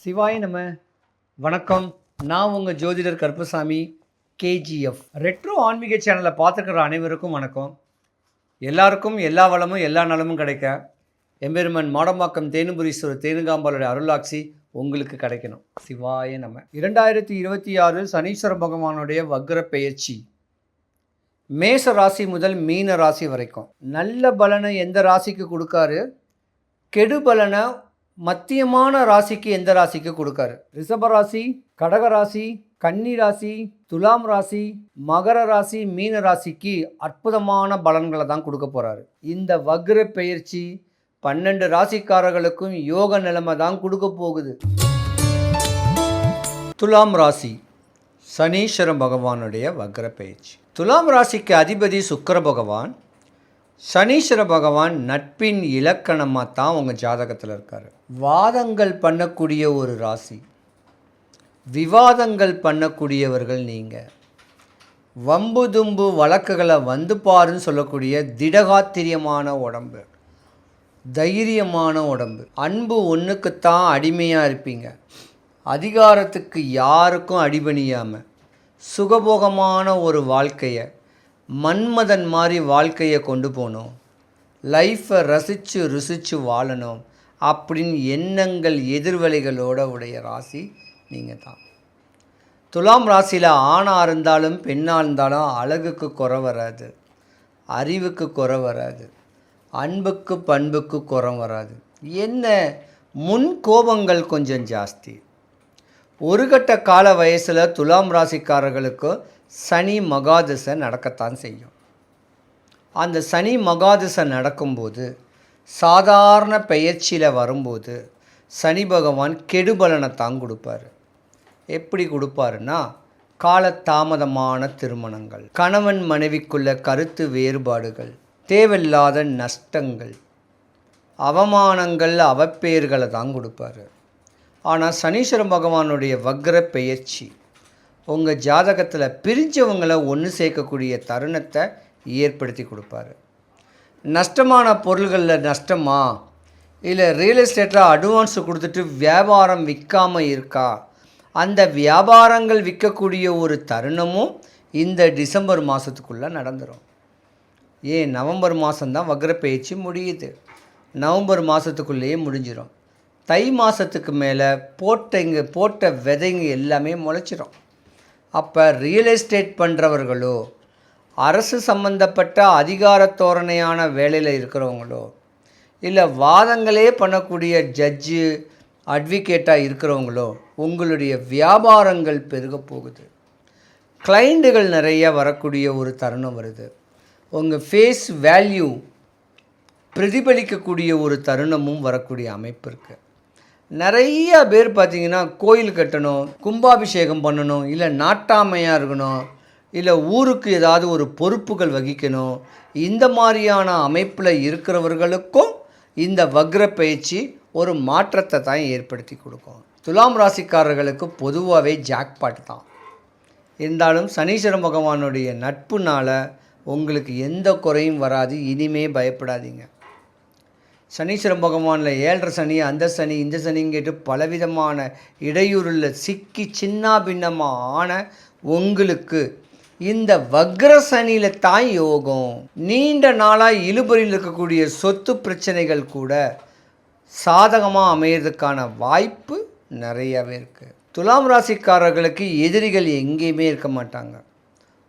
சிவாய நம. வணக்கம். நான் உங்கள் ஜோதிடர் கருப்பசாமி, கேஜிஎஃப். ரெட்ரோ ஆன்மீக சேனலை பார்த்துக்கிற அனைவருக்கும் வணக்கம். எல்லாருக்கும் எல்லா வளமும் எல்லா நலமும் கிடைக்க எம்பெருமன் மாடம்பாக்கம் தேனுபுரீஸ்வரர் தேனுகாம்பாளுடைய அருளாட்சி உங்களுக்கு கிடைக்கணும். சிவாய நம. 2026 சனீஸ்வர பகவானுடைய வக்ர பெயர்ச்சி மேச ராசி முதல் மீன ராசி வரைக்கும் நல்ல பலனை எந்த ராசிக்கு கொடுக்காரு, கெடு பலனை மத்தியமான ராசிக்கு எந்த ராசிக்கு கொடுக்காரு. ரிஷப ராசி, கடக ராசி, கன்னி ராசி, துலாம் ராசி, மகர ராசி, மீன ராசிக்கு அற்புதமான பலன்களை தான் கொடுக்க போகிறாரு. இந்த வக்ர பெயர்ச்சி 12 ராசிக்காரர்களுக்கும் யோக நிலைமை தான் கொடுக்க போகுது. துலாம் ராசி சனீஸ்வர பகவானுடைய வக்ர பெயர்ச்சி. துலாம் ராசிக்கு அதிபதி சுக்கிர பகவான். சனீஸ்வர பகவான் நட்பின் இலக்கணமாக தான் உங்கள் ஜாதகத்தில் இருக்கார். வாதங்கள் பண்ணக்கூடிய ஒரு ராசி, விவாதங்கள் பண்ணக்கூடியவர்கள் நீங்கள். வம்பு தும்பு வழக்குகளை வந்து பாருன்னு சொல்லக்கூடிய திடகாத்திரியமான உடம்பு, தைரியமான உடம்பு. அன்பு ஒன்றுக்குத்தான் அடிமையாக இருப்பீங்க. அதிகாரத்துக்கு யாருக்கும் அடிபணியாமல் சுகபோகமான ஒரு வாழ்க்கையை, மன்மதன் மாதிரி வாழ்க்கையை கொண்டு போகணும், லைஃப்பை ரசித்து ருசித்து வாழணும் அப்படின்னு எண்ணங்கள் எதிர்வலைகளோட உடைய ராசி நீங்கள் தான். துலாம் ராசியில் ஆணாக இருந்தாலும் பெண்ணாக இருந்தாலும் அழகுக்கு குறை வராது, அறிவுக்கு குறை வராது, அன்புக்கு பண்புக்கு குறை வராது. என்ன முன் கோபங்கள் கொஞ்சம் ஜாஸ்தி. ஒரு கட்ட கால வயசில் துலாம் ராசிக்காரர்களுக்கு சனி மகாதசை நடக்கத்தான் செய்யும். அந்த சனி மகாதசை நடக்கும்போது, சாதாரண பெயர்ச்சியில் வரும்போது சனி பகவான் கெடுபலனை தான் கொடுப்பார். எப்படி கொடுப்பாருன்னா, காலதாமதமான திருமணங்கள், கணவன் மனைவிக்குள்ள கருத்து வேறுபாடுகள், தேவையில்லாத நஷ்டங்கள், அவமானங்கள், அவப்பெயர்களை தான் கொடுப்பார். ஆனால் சனீஸ்வர பகவானுடைய வக்ர பெயர்ச்சி உங்கள் ஜாதகத்தில் பிரிஞ்சவங்களை ஒன்று சேர்க்கக்கூடிய தருணத்தை ஏற்படுத்தி கொடுப்பாரு. நஷ்டமான பொருள்களில் நஷ்டமா, இல்லை ரியல் எஸ்டேட்டில் அட்வான்ஸு கொடுத்துட்டு வியாபாரம் விற்காமல் இருக்கா, அந்த வியாபாரங்கள் விற்கக்கூடிய ஒரு தருணமும் இந்த டிசம்பர் மாதத்துக்குள்ளே நடந்துடும். ஏன் நவம்பர் மாதம்தான் வக்ர பெயர்ச்சி முடியுது. நவம்பர் மாதத்துக்குள்ளேயே முடிஞ்சிடும். தை மாதத்துக்கு மேலே போட்ட விதைங்க எல்லாமே முளைச்சிடும். அப்போ ரியல் எஸ்டேட் பண்ணுறவர்களோ, அரசு சம்பந்தப்பட்ட அதிகார தோரணையான வேலையில் இருக்கிறவங்களோ, இல்லை வாதங்களே பண்ணக்கூடிய ஜட்ஜு அட்வொகேட்டாக இருக்கிறவங்களோ, உங்களுடைய வியாபாரங்கள் பெருக போகுது. கிளைண்ட்டுகள் நிறைய வரக்கூடிய ஒரு தருணம் வருது. உங்கள் ஃபேஸ் வேல்யூ பிரதிபலிக்கக்கூடிய ஒரு தருணமும் வரக்கூடிய அமைப்பு இருக்குது. நிறைய பேர் பார்த்திங்கன்னா கோயில் கட்டணும், கும்பாபிஷேகம் பண்ணணும், இல்லை நாட்டாமையாக இருக்கணும், இல்லை ஊருக்கு ஏதாவது ஒரு பொறுப்புகள் வகிக்கணும், இந்த மாதிரியான அமைப்பில் இருக்கிறவர்களுக்கும் இந்த வக்ர பயிற்சி ஒரு மாற்றத்தை தான் ஏற்படுத்தி கொடுக்கும். துலாம் ராசிக்காரர்களுக்கு பொதுவாகவே ஜாக்பாட் தான். இருந்தாலும் சனீஸ்வர பகவானுடைய நட்புனால் உங்களுக்கு எந்த குறையும் வராது. இனிமே பயப்படாதீங்க. சனீஸ்வர பகவானில் 7.5 சனி, அந்த சனி, இந்த சனின்னு கேட்டு பலவிதமான இடையூறில் சிக்கி சின்ன பின்னமாக ஆன உங்களுக்கு இந்த வக்ர சனியில் தான் யோகம். நீண்ட நாளாக இழுபறியில் இருக்கக்கூடிய சொத்து பிரச்சனைகள் கூட சாதகமாக அமையிறதுக்கான வாய்ப்பு நிறையவே இருக்குது. துலாம் ராசிக்காரர்களுக்கு எதிரிகள் எங்கேயுமே இருக்க மாட்டாங்க.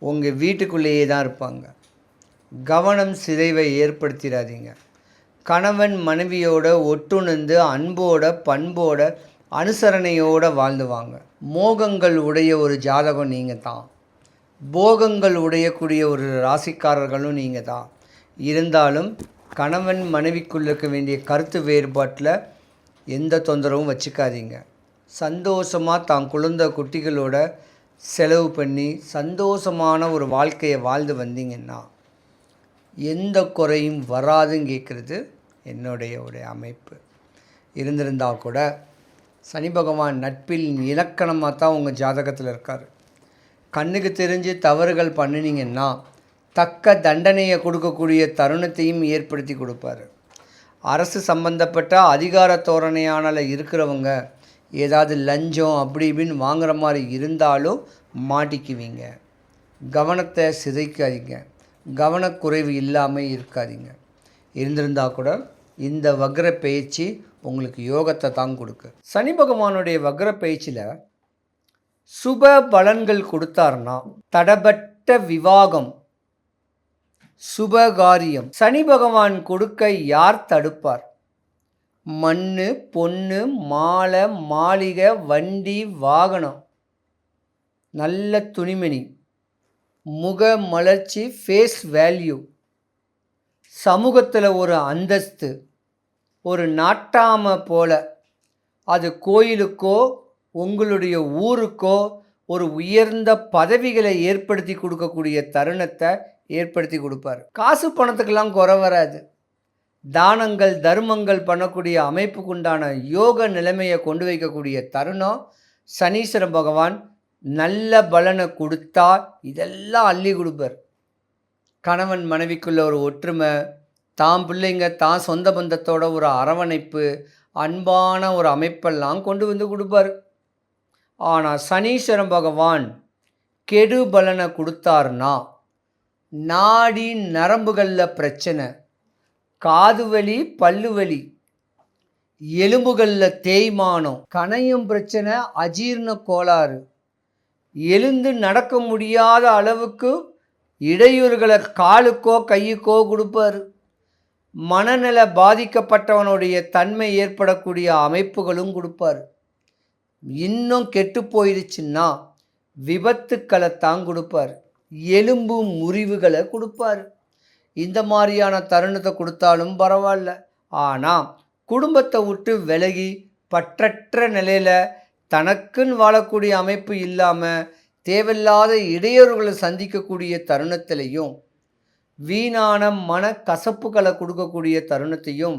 உங்கள் வீட்டுக்குள்ளேயே தான் இருப்பாங்க. கவனம் சிதைவை ஏற்படுத்திடாதீங்க. கணவன் மனைவியோட ஒட்டுணர்ந்து அன்போட பண்போட அனுசரணையோடு வாழ்ந்துவாங்க. மோகங்கள் உடைய ஒரு ஜாதகம் நீங்கள் தான். போகங்கள் உடையக்கூடிய ஒரு ராசிக்காரர்களும் நீங்கள் தான். இருந்தாலும் கணவன் மனைவிக்குள்ள இருக்க வேண்டிய கருத்து வேறுபாட்டில் எந்த தொந்தரவும் வச்சுக்காதீங்க. சந்தோஷமாக தான் குழந்தை குட்டிகளோட செலவு பண்ணி சந்தோஷமான ஒரு வாழ்க்கையை வாழ்ந்து வந்தீங்கன்னா எந்த குறையும் வராதுன்னு கேட்குறது என்னுடைய அமைப்பு. இருந்திருந்தால் கூட சனி பகவான் நட்பில் இலக்கணமாக தான் உங்கள் ஜாதகத்தில் இருக்கார். கண்ணுக்கு தெரிஞ்சு தவறுகள் பண்ணினீங்கன்னா தக்க தண்டனையை கொடுக்கக்கூடிய தருணத்தையும் ஏற்படுத்தி கொடுப்பார். அரசு சம்பந்தப்பட்ட அதிகார தோரணையானல இருக்கிறவங்க ஏதாவது லஞ்சம் அப்படி இப்படின்னு வாங்குற மாதிரி இருந்தாலும் மாட்டிக்குவீங்க. கவனத்தை சிதைக்காதீங்க, கவனக்குறைவு இல்லாமல் இருக்காதீங்க. இருந்திருந்தால் கூட இந்த வக்ர பயிற்சி உங்களுக்கு யோகத்தை தான் கொடுக்கு. சனி பகவானுடைய வக்ர பயிற்சியில் சுப பலன்கள் கொடுத்தாருன்னா தடபட்ட விவாகம், சுபகாரியம் சனி பகவான் கொடுக்க யார் தடுப்பார்? மண்ணு, பொண்ணு, மாலை, மாளிகை, வண்டி, வாகனம், நல்ல துணிமணி, முக மலர்ச்சி, ஃபேஸ் வேல்யூ, சமூகத்தில் ஒரு அந்தஸ்து, ஒரு நாட்டாமை போல, அது கோயிலுக்கோ உங்களுடைய ஊருக்கோ ஒரு உயர்ந்த பதவிகளை ஏற்படுத்தி கொடுக்கக்கூடிய தருணத்தை ஏற்படுத்தி கொடுப்பார். காசு பணத்துக்கெல்லாம் குறை வராது. தானங்கள் தர்மங்கள் பண்ணக்கூடிய அமைப்புக்கு உண்டான யோக நிலைமையை கொண்டு வைக்கக்கூடிய தருணம் சனீஸ்வர பகவான் நல்ல பலனை கொடுத்தா இதெல்லாம் அள்ளி கொடுப்பார். கணவன் மனைவிக்குள்ள ஒரு ஒற்றுமை, தான் பிள்ளைங்க தான் சொந்த பந்தத்தோட ஒரு அரவணைப்பு, அன்பான ஒரு அமைப்பெல்லாம் கொண்டு வந்து கொடுப்பார். ஆனால் சனீஸ்வர பகவான் கெடு பலனை கொடுத்தாருன்னா நாடி நரம்புகளில் பிரச்சனை, காது வலி, பல்லு வலி, எலும்புகளில் தேய்மானம், கணையும் பிரச்சனை, அஜீர்ண கோளாறு, எழுந்து நடக்க முடியாத அளவுக்கு இடையூறுகளை காலுக்கோ கையுக்கோ கொடுப்பார். மனநல பாதிக்கப்பட்டவனுடைய தன்மை ஏற்படக்கூடிய அமைப்புகளும் கொடுப்பார். இன்னும் கெட்டு போயிடுச்சுன்னா விபத்துக்களை தான் கொடுப்பார், எலும்பு முறிவுகளை கொடுப்பார். இந்த மாதிரியான தருணத்தை கொடுத்தாலும் பரவாயில்ல. ஆனால் குடும்பத்தை விட்டு விலகி பற்றற்ற நிலையில் தனக்குன்னு வாழக்கூடிய அமைப்பு இல்லாமல் தேவையில்லாத இடையூறுகளை சந்திக்கக்கூடிய தருணத்திலையும், வீணான மன கசப்புகளை கொடுக்கக்கூடிய தருணத்தையும்,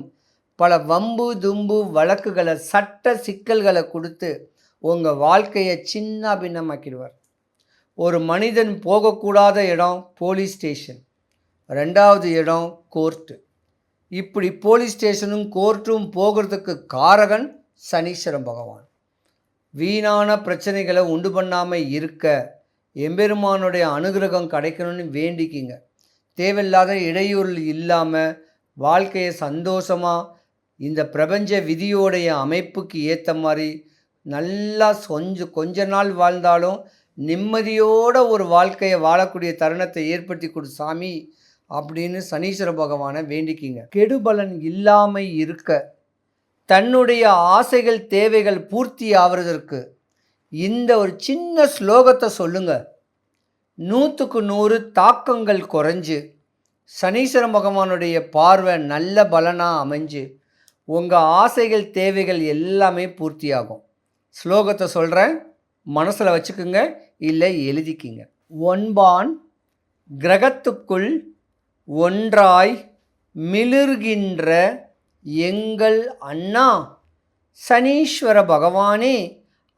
பல வம்பு தும்பு வழக்குகளை சட்ட சிக்கல்களை கொடுத்து உங்கள் வாழ்க்கையை சின்ன பின்னமாக்கிடுவார். ஒரு மனிதன் போகக்கூடாத இடம் போலீஸ் ஸ்டேஷன், ரெண்டாவது இடம் கோர்ட்டு. இப்படி போலீஸ் ஸ்டேஷனும் கோர்ட்டும் போகிறதுக்கு காரகன் சனீஸ்வர பகவான். வீணான பிரச்சனைகளை உண்டு பண்ணாமல் இருக்க எம்பெருமானுடைய அனுகிரகம் கிடைக்கணும்னு வேண்டிக்கிங்க. தேவையில்லாத இடையூறு இல்லாமல் வாழ்க்கையை சந்தோஷமாக இந்த பிரபஞ்ச விதியோடைய அமைப்புக்கு ஏற்ற மாதிரி நல்லா கொஞ்ச நாள் வாழ்ந்தாலும் நிம்மதியோட ஒரு வாழ்க்கையை வாழக்கூடிய தருணத்தை ஏற்படுத்தி கொடு சாமி அப்படின்னு சனீஸ்வர பகவானை வேண்டிக்கிங்க. கெடுபலன் இல்லாமல் இருக்க, தன்னுடைய ஆசைகள் தேவைகள் பூர்த்தி ஆவதற்கு இந்த ஒரு சின்ன ஸ்லோகத்தை சொல்லுங்க. 100க்கு 100 தாக்கங்கள் குறைஞ்சு சனீஸ்வர பகவானுடைய பார்வை நல்ல பலனாக அமைஞ்சு உங்கள் ஆசைகள் தேவைகள் எல்லாமே பூர்த்தியாகும். ஸ்லோகத்தை சொல்கிறேன், மனசில் வச்சுக்குங்க, இல்லை எழுதிக்கிங்க. ஒன்பான் கிரகத்துக்குள் ஒன்றாய் மிளிர்கின்ற எங்கள் அண்ணா சனீஸ்வர பகவானே,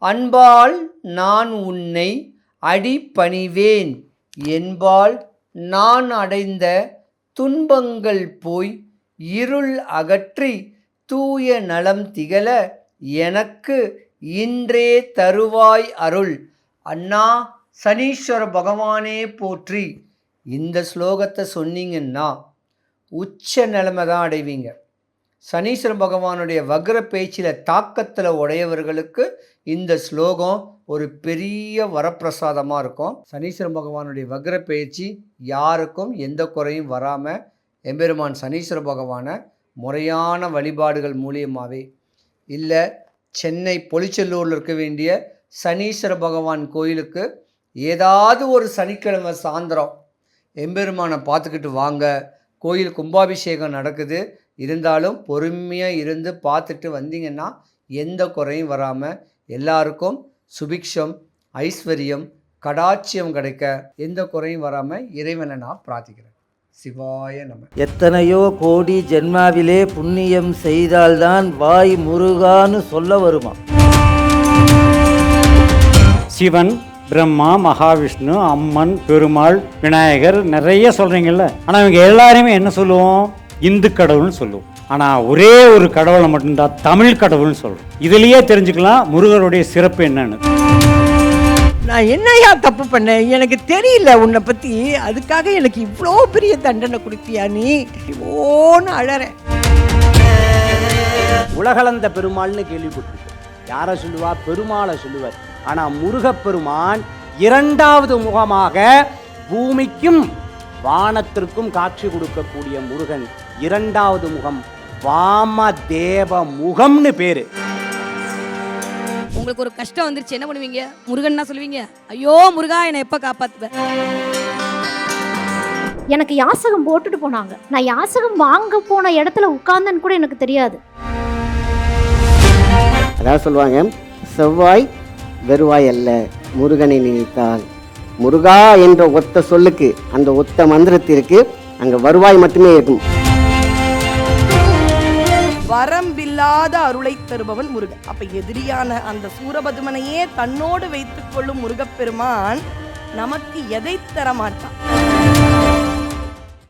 அன்பால் நான் உன்னை அடிபணிவேன், என்பால் நான் அடைந்த துன்பங்கள் போய் இருள் அகற்றி தூய நலம் திகழ எனக்கு இன்றே தருவாய் அருள். அண்ணா சனீஸ்வர பகவானே போற்றி. இந்த ஸ்லோகத்தை சொன்னீங்கன்னா உச்ச நிலைமை தான் அடைவீங்க. சனீஸ்வர பகவானுடைய வக்ர பேச்சில் தாக்கத்தில் உடையவர்களுக்கு இந்த ஸ்லோகம் ஒரு பெரிய வரப்பிரசாதமாக இருக்கும். சனீஸ்வர பகவானுடைய வக்ர பயிற்சி யாருக்கும் எந்த குறையும் வராமல் எம்பெருமான் சனீஸ்வர பகவானை முறையான வழிபாடுகள் மூலியமாகவே, இல்லை சென்னை பொலிச்செல்லூரில் இருக்க வேண்டிய சனீஸ்வர பகவான் கோயிலுக்கு ஏதாவது ஒரு சனிக்கிழமை சாயந்தரம் எம்பெருமானை பார்த்துக்கிட்டு வாங்க. கோயில் கும்பாபிஷேகம் நடக்குது, இருந்தாலும் பொறுமையாக இருந்து பார்த்துட்டு வந்தீங்கன்னா எந்த குறையும் வராமல் எல்லாருக்கும் சுபிக்ஷம், ஐஸ்வர்யம், கடாட்சியம் கிடைக்க எந்த குறையும் வராமல் இறைவனை நான் பிரார்த்திக்கிறேன். சிவாய நம. எத்தனையோ கோடி ஜென்மாவிலே புண்ணியம் செய்தால்தான் வாய் முருகான்னு சொல்ல வருமா. சிவன், பிரம்மா, மகாவிஷ்ணு, அம்மன், பெருமாள், விநாயகர் நிறைய சொல்கிறீங்கல்ல. ஆனால் இவங்க எல்லாருமே என்ன சொல்லுவோம்? இந்து கடவுள்னு சொல்லுவோம். ஆனால் ஒரே ஒரு கடவுளை மட்டும்தான் தமிழ் கடவுள்னு சொல்கிறோம். இதுலேயே தெரிஞ்சுக்கலாம் முருகருடைய சிறப்பு என்னன்னு. நான் என்னையா தப்பு பண்ணேன்? எனக்கு தெரியல உன்னை பற்றி, அதுக்காக எனக்கு இவ்வளோ பெரிய தண்டனை கொடுத்தியா நீ? ஓன்னு அழறேன். உலகளந்த பெருமாள்னு கேள்விப்பட்டிருக்கோம். யாரை சொல்லுவா? பெருமாளை சொல்லுவார். ஆனால் முருகப்பெருமான் இரண்டாவது முகமாக பூமிக்கும் வானத்திற்கும் காட்சி கொடுக்கக்கூடிய முருகன் இரண்டாவது முகம் வாமதேவ முகம்னு பேரு. உங்களுக்கு ஒரு கஷ்டம் வந்துருச்சு, என்ன பண்ணுவீங்க? முருகன்னா சொல்லுவீங்க, ஐயோ முருகா என்னை எப்ப காப்பாத்துவேன்? எனக்கு யாசகம் போட்டுட்டு போனாங்க. நான் யாசகம் வாங்க போன இடத்துல உட்கார்ந்தேன்னு கூட எனக்கு தெரியாது. அதாவது சொல்லுவாங்க, செவ்வாய் வெறுவாய் அல்ல, முருகனை நினைத்தால். முருகா என்ற ஒத்த சொல்லுக்கு, அந்த ஒத்த மந்திரத்திற்கு அங்கே வருவாய் மட்டுமே இருக்கும். வரம்பில்லாத அருளை தருபவன் முருகன். அப்ப எதிரியான அந்த சூரபதுமனையே தன்னோடு வைத்துக் கொள்ளும் முருகப்பெருமான் நமக்கு எதை தர மாட்டான்?